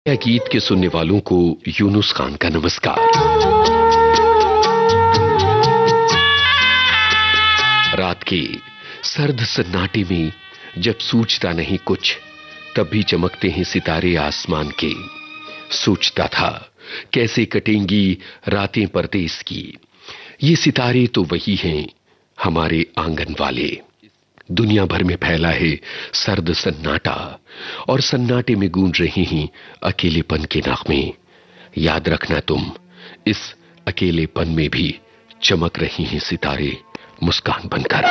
यह गीत के सुनने वालों को यूनुस खान का नमस्कार। रात के सर्द सन्नाटे में जब सूझता नहीं कुछ, तब भी चमकते हैं सितारे आसमान के। सोचता था कैसे कटेंगी रातें परदेस की। ये सितारे तो वही हैं हमारे आंगन वाले। दुनिया भर में फैला है सर्द सन्नाटा, और सन्नाटे में गूंज रही हैं अकेलेपन के नगमे। याद रखना तुम, इस अकेलेपन में भी चमक रही हैं सितारे मुस्कान बनकर।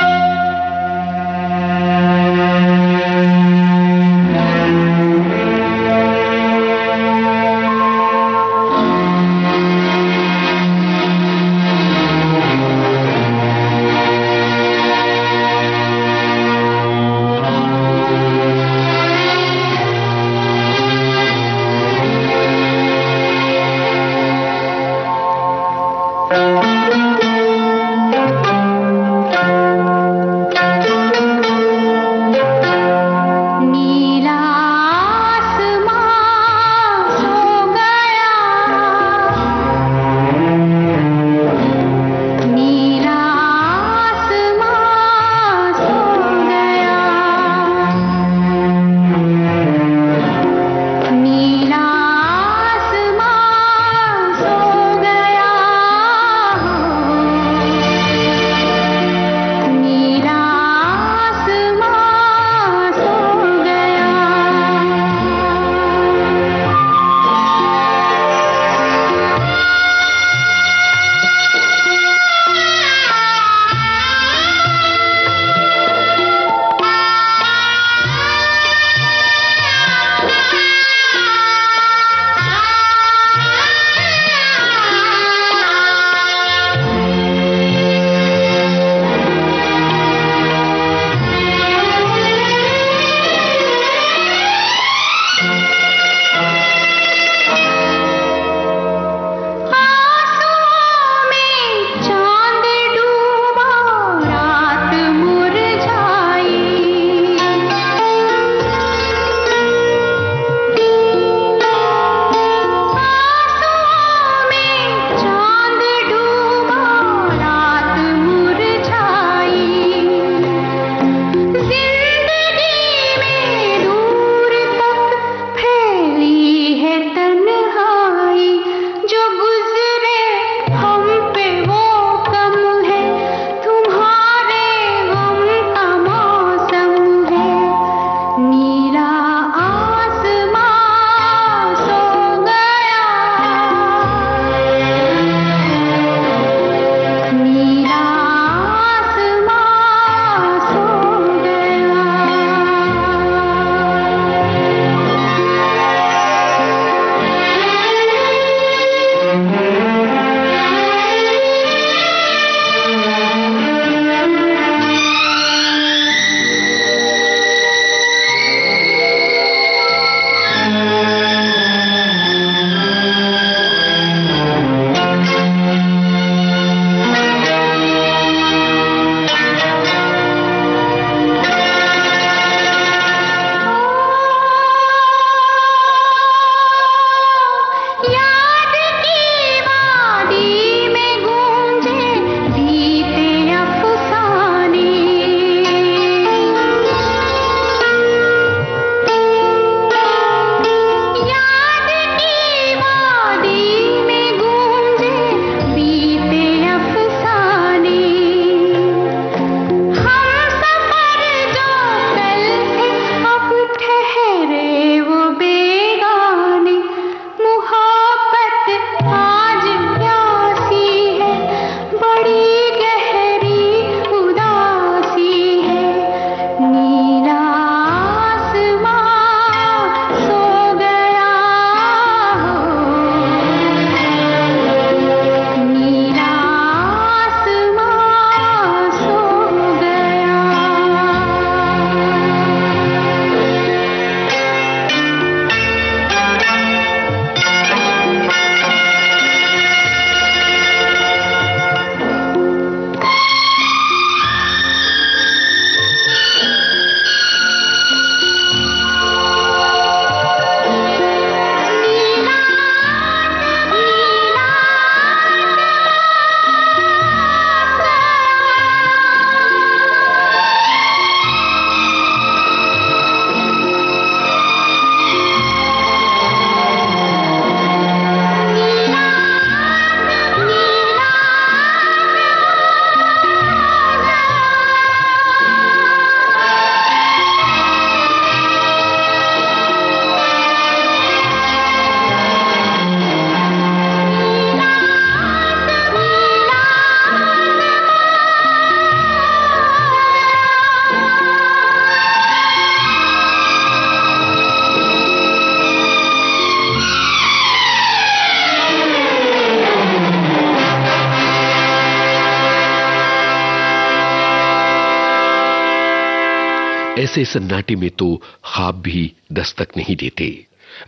ऐसे सन्नाटे में तो ख्वाब भी दस्तक नहीं देते।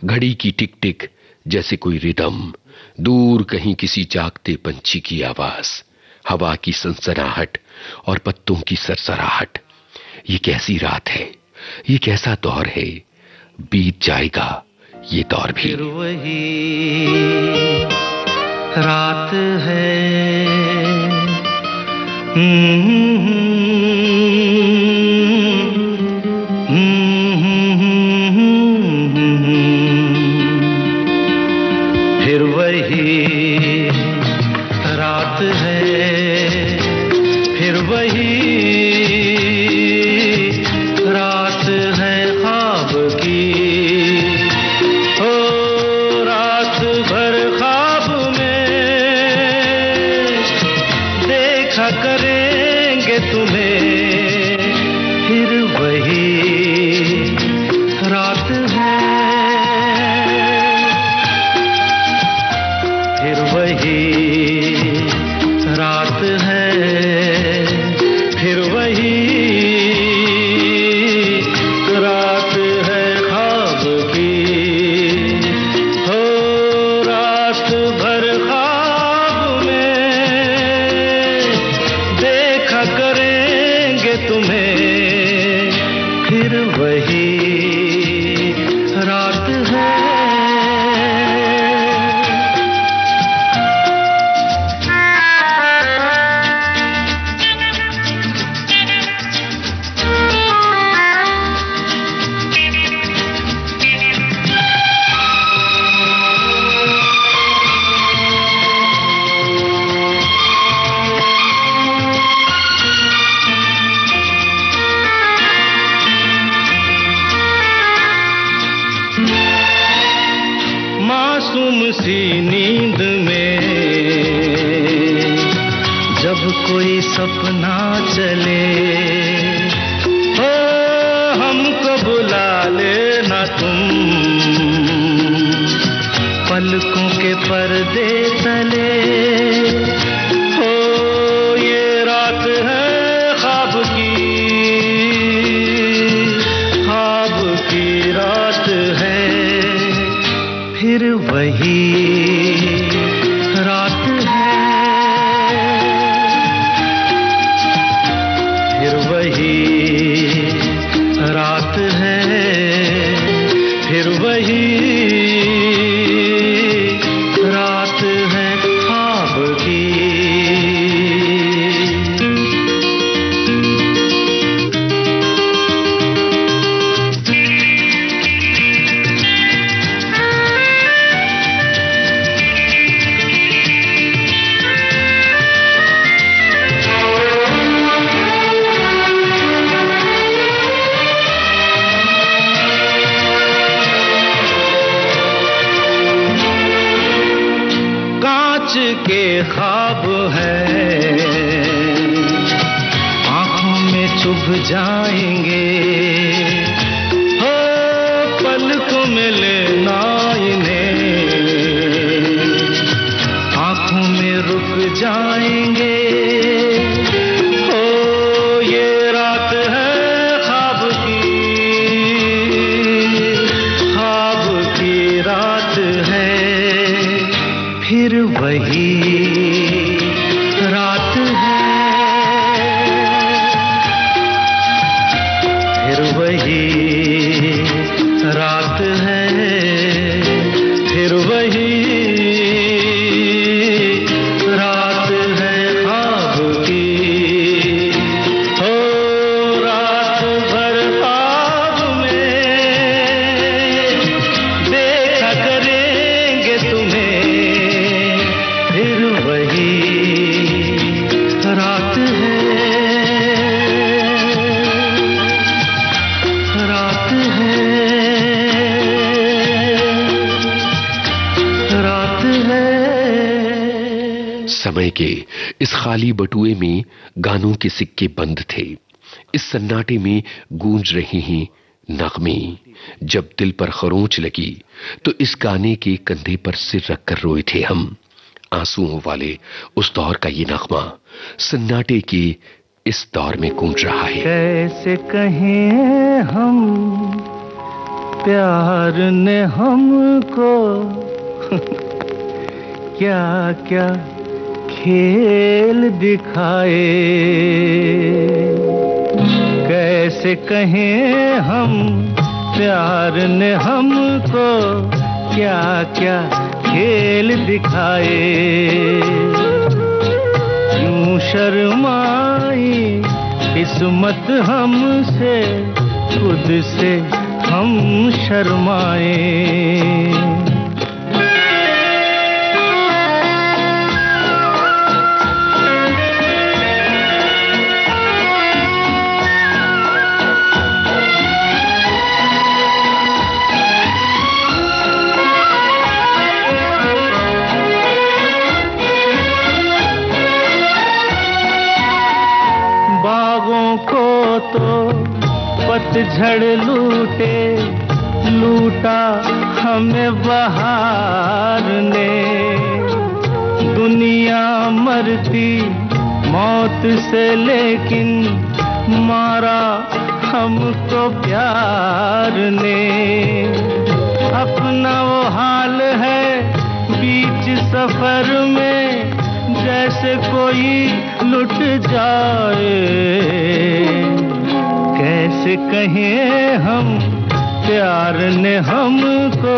घड़ी की टिक टिक जैसे कोई रिदम, दूर कहीं किसी जागते पंछी की आवाज, हवा की सनसनाहट और पत्तों की सरसराहट। ये कैसी रात है, ये कैसा दौर है, बीत जाएगा ये दौर भी। फिर वही रात है, फिर वही रात है, फिर वही रात है ख्वाब की। ओ रात भर ख्वाब में देखा करेंगे तुम्हें, फिर वही रात है, फिर वही रात है, फिर वही रात है ख्वाब की। हो रात भर ख्वाब में देखा करेंगे तुम्हें, फिर वही रात है। मासूम सी नींद में जब कोई सपना चले, हो हमको बुला लेना तुम पलकों के पर्दे तले। हो ये रात है ख्वाब की रात है, फिर वही रात है, फिर वही रात है, फिर वही रात है ख्वाब की। कांच के ख्वाब है, आंखों में चुभ जाएंगे, हो पलकों में लेना इन्हें, आंखों में रुक जाएंगे। हो ये रात है ख्वाब की रात है, फिर वही रात है, फिर वही रात है, फिर वही रात है ख्वाब की। हो रात भर ख्वाब में देखा करेंगे तुम्हें, फिर वही रात है, रात है, रात है। समय के इस खाली बटुए में गानों के सिक्के बंद थे। इस सन्नाटे में गूंज रही हैं नगमे। जब दिल पर खरोंच लगी तो इस गाने के कंधे पर सिर रखकर रोए थे हम। आंसुओं वाले उस दौर का ये नगमा सन्नाटे के इस दौर में गूंज रहा है। कैसे कहें हम, प्यार ने हमको क्या क्या खेल दिखाए। कैसे कहें हम, प्यार ने हमको क्या क्या खेल दिखाए। यूं शर्माई किस्मत हमसे, खुद से हम शर्माए। पतझड़ लूटे, लूटा हमें बहार ने। दुनिया मरती मौत से, लेकिन मारा हमको प्यार ने। अपना वो हाल है बीच सफर में, जैसे कोई लुट जाए। कैसे कहें हम, प्यार ने हमको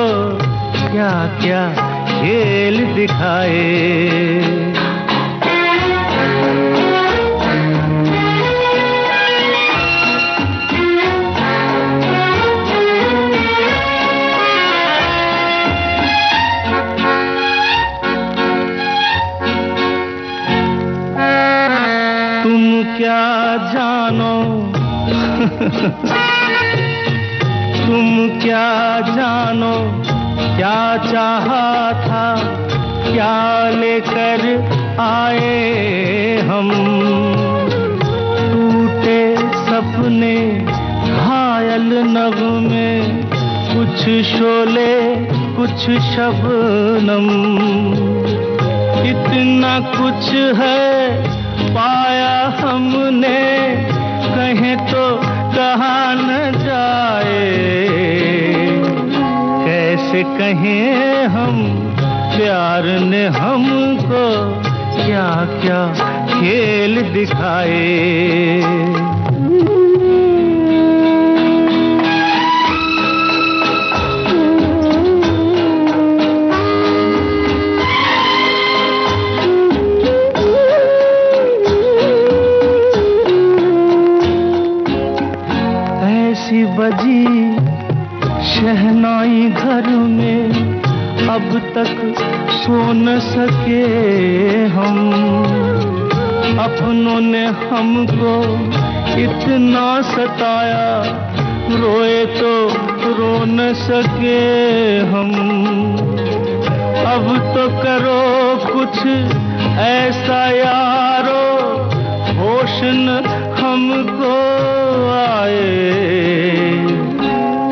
क्या क्या खेल दिखाए। तुम क्या जानो तुम क्या जानो, क्या चाहा था, क्या लेकर आए हम। टूटे सपने, घायल नगमे, कुछ शोले कुछ शबनम। इतना कुछ है पाया हमने, कहें तो कहा न जाए। कैसे कहें हम, प्यार ने हमको क्या क्या खेल दिखाए। बजी शहनाई घर में, अब तक सो न सके हम। अपनों ने हमको इतना सताया, रोए तो रो न सके हम। अब तो करो कुछ ऐसा यारो, होश न हमको आए।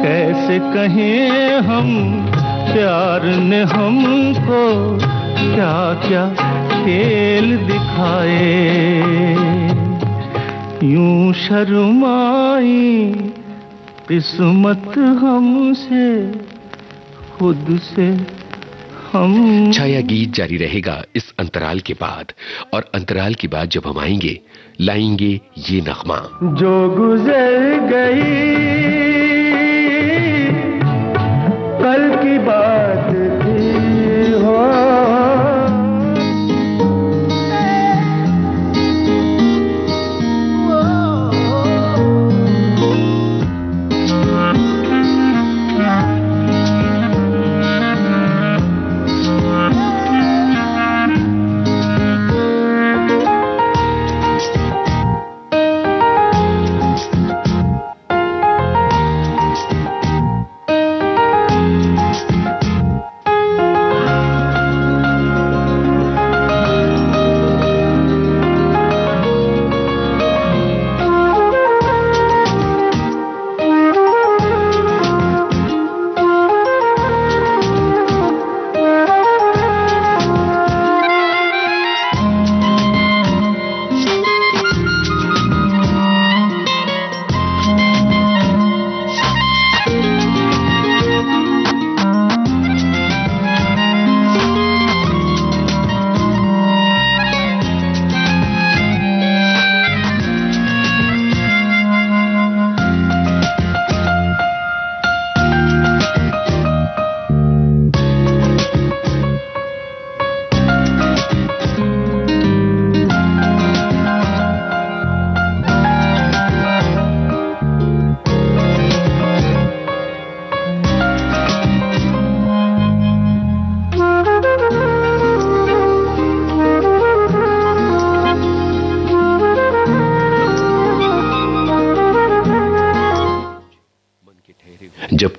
कैसे कहें हम, प्यार ने हमको क्या क्या खेल दिखाए। यूं शर्माई किस्मत हमसे, खुद से हम। छाया गीत जारी रहेगा इस अंतराल के बाद, और अंतराल के बाद जब हम आएंगे लाएंगे ये नगमा। जो गुजर गई कल की बात थी हो,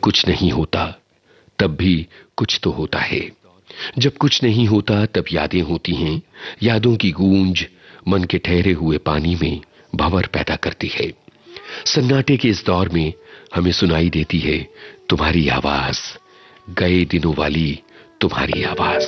कुछ नहीं होता तब भी कुछ तो होता है। जब कुछ नहीं होता तब यादें होती हैं। यादों की गूंज मन के ठहरे हुए पानी में भंवर पैदा करती है। सन्नाटे के इस दौर में हमें सुनाई देती है तुम्हारी आवाज, गए दिनों वाली तुम्हारी आवाज।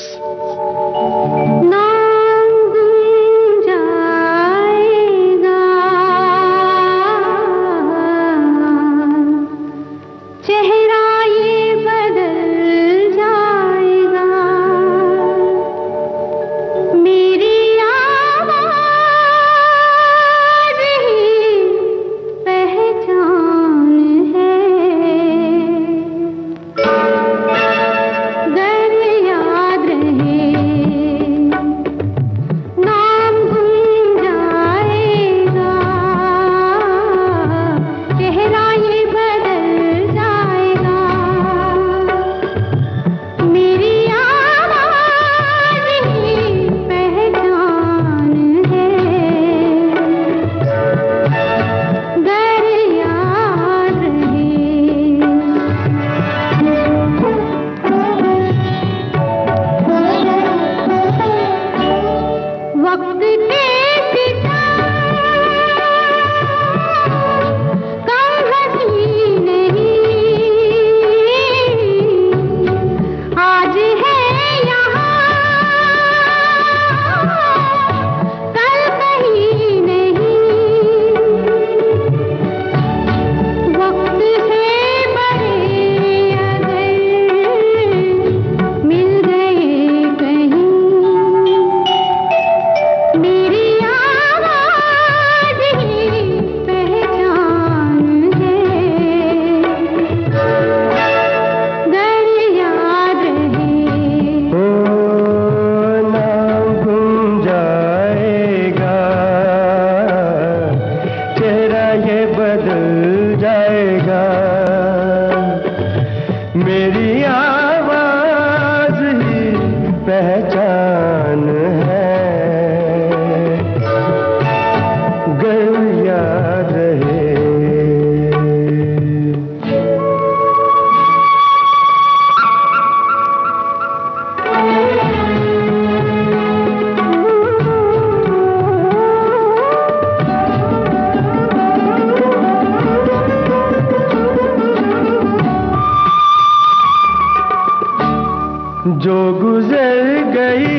जो गुजर गई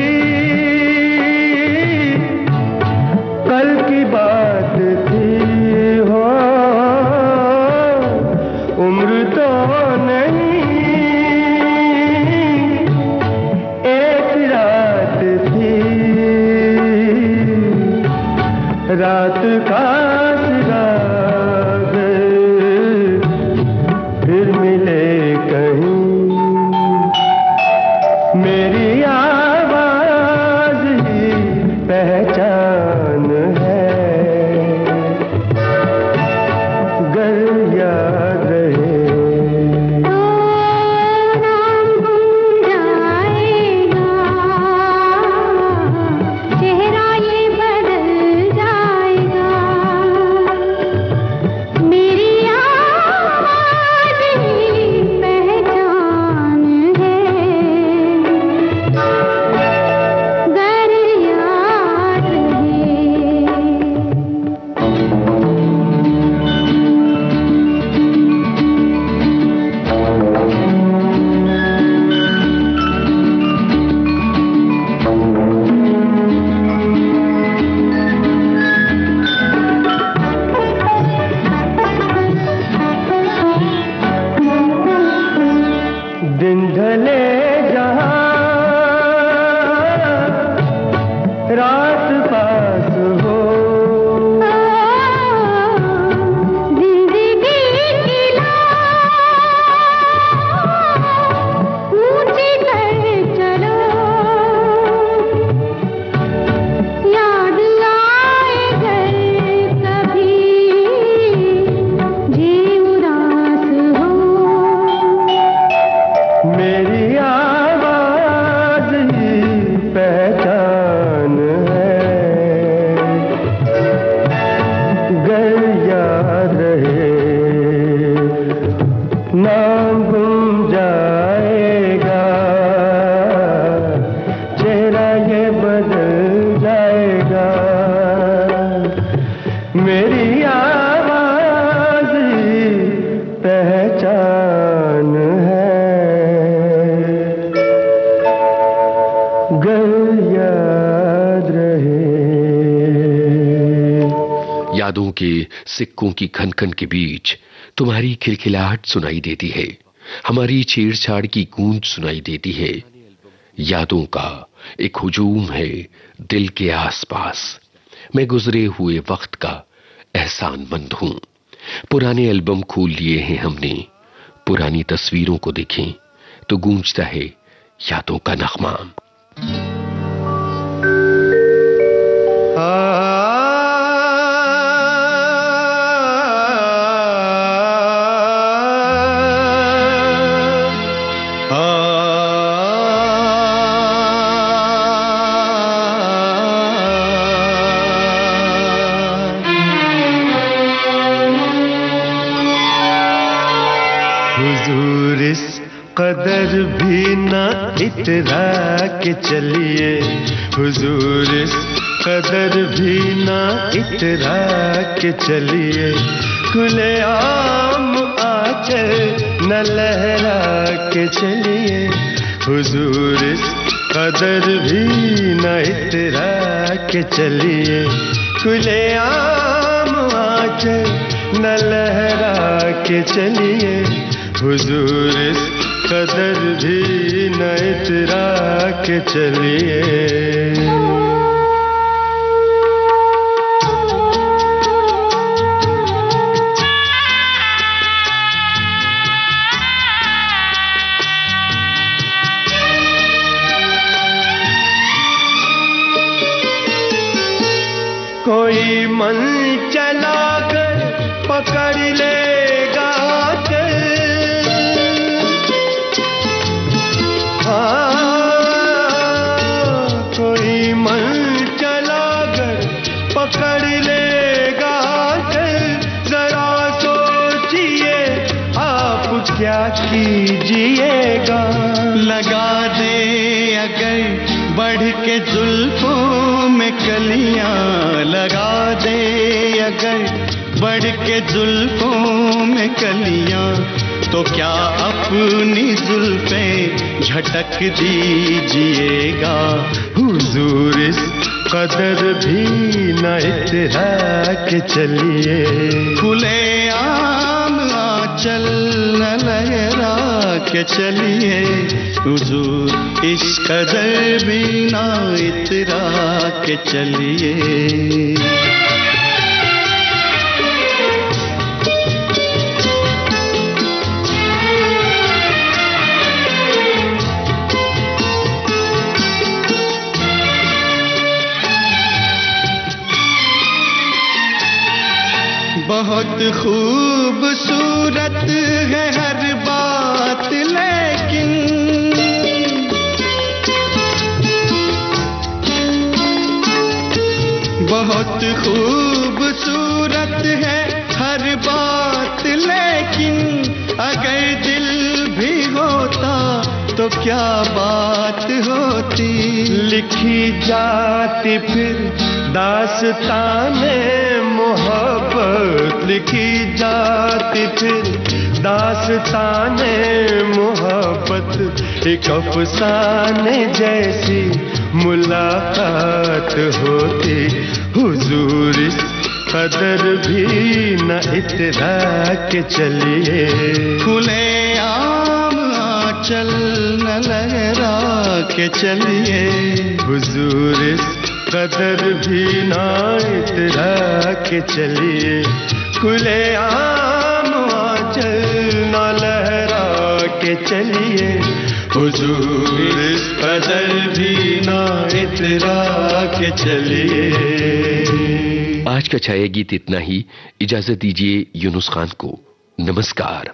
कल की बात थी हो, उम्र तो नहीं एक रात थी, रात का सिराग फिर मिले कहीं। मेरी आवाज ही पहचान है, गर याद रहे। नाम गुम जाएगा, चेहरा ये बदल जाएगा। मेरी आवाज ही पहचान है। गर याद रहे। यादों के सिक्कों की खनखन के बीच तुम्हारी खिलखिलाहट सुनाई देती है, हमारी छेड़छाड़ की गूंज सुनाई देती है। यादों का एक हुजूम है दिल के आसपास। मैं गुजरे हुए वक्त का एहसानमंद हूं। पुराने एल्बम खोल लिए हैं हमने, पुरानी तस्वीरों को देखें तो गूंजता है यादों का नगमा। हुजूर इस कदर भी ना इतरा के चलिए, हुजूर इस कदर भी ना इतरा के चलिए, खुले आम आंचल न लहरा के चलिए, हुजूर इस कदर भी न इतरा के चलिए, खुले आम आंचल न लहरा के चलिए, हुजूर इस कदर भी न इतरा के चलिए। कोई मन चलाकर पकड़ लेगा चल, कोई मन चलाकर पकड़ लेगा चल, जरा सोचिए आप क्या कीजिएगा। लगा दे अगर बढ़ के जुल्फों में कलियां, लगा दे अगर बढ़ के जुल्फों में कलियां, तो क्या अपनी जुल्फें झटक दीजिएगा। हुजूर इस कदर भी न इतरा के चलिए, खुले आम आंचल न लहरा के चलिए, हुजूर इस कदर भी न इतरा के चलिए। बहुत खूबसूरत है हर बात, लेकिन बहुत खूबसूरत है हर बात, लेकिन अगर दिल भी होता तो क्या बात होती। लिखी जाती फिर दास्ताने मोहब्बत, लिखी जाती फिर दास्ताने मोहब्बत, एक अफसाने जैसी मुलाकात होती। हुजूर इस कदर भी न इतरा के चलिए, खुले आम आंचल न लहरा के चलिए, हुजूर इस कदर भी न इतरा के चलिए, खुले आम आंचल न लहरा के चलिए, हुजूर इस कदर भी न इतरा के चलिए। आज का छाया गीत इतना ही। इजाजत दीजिए यूनुस खान को। नमस्कार।